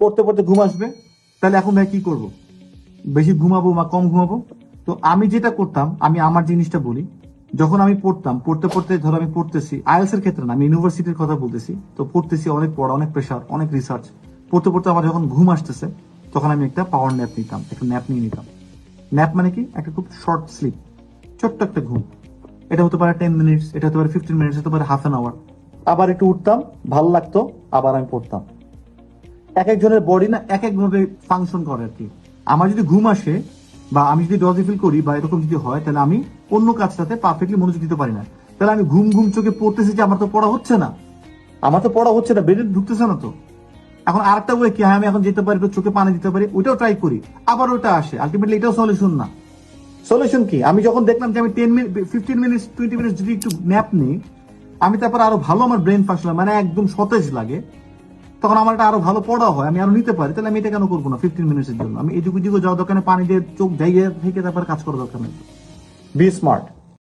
পড়তে পড়তে ঘুম আসবে, তাহলে এখন ভাই কি করব? বেশি ঘুমাবো বা কম ঘুমাবো? তো আমি যেটা করতাম, আমি আমার জিনিসটা বলি, যখন আমি পড়তাম, পড়তে পড়তে ধরো আমি পড়তেছি, আইএলস এর ক্ষেত্রে না, আমি ইউনিভার্সিটির কথা বলতেছি, তো পড়তেছি, অনেক পড়া, অনেক প্রেশার, অনেক রিসার্চ, পড়তে পড়তে আমার যখন ঘুম আসতেছে, তখন আমি একটা পাওয়ার ন্যাপ নিতাম, একটা ন্যাপ নিয়ে নিতাম। ন্যাপ মানে কি? একটা খুব শর্ট স্লিপ, ছোট্ট একটা ঘুম। এটা হতে পারে 10 মিনিটস, এটা হতে পারে 15 মিনিটস, হতে পারে হাফ অ্যান আওয়ার। আবার একটু উঠতাম, ভালো লাগতো, আবার আমি পড়তাম। এক একজনের বডি না এক এক ভাবে ফাংশন করে আর কি। আমার যদি ঘুম আসে বা আমি যদি ডজি ফিল করি বা এরকম যদি হয়, তাহলে আমি অন্য কাজটাতে পারফেক্টলি মনোযোগ দিতে পারি না। তাহলে আমি ঘুম ঘুম চোখে পড়তেছি যে আমার তো পড়া হচ্ছে না, আমার তো পড়া হচ্ছে না, ব্রেনে ঢুকতেছে না তো। এখন আরেকটা ওয়ে কি, হ্যাঁ আমি এখন যেতে পারি, একটু চোখে পানি দিতে পারি, ওইটাও ট্রাই করি, আবার ওটা আসে, আলটিমেটলি এটাও সলিউশন না। সলিউশন কি? আমি যখন দেখলাম যে আমি 10 মিনিট, 15 মিনিটস, 20 মিনিটস যদি একটু ন্যাপ নিই, আমি তারপর আরো ভালো আমার ব্রেন ফাংশন, মানে একদম সতেজ লাগে, তখন আমার এটা আরো ভালো পড়া হয়, আমি আরো নিতে পারি, তাহলে আমি এটা কেন করবো না 15 মিনিটের জন্য? আমি এদিকে ওদিকে যাওয়ার দোকানে পানি দিয়ে চোখ জায়গায় থেকে তারপর কাজ করার দরকার নেই। Be smart.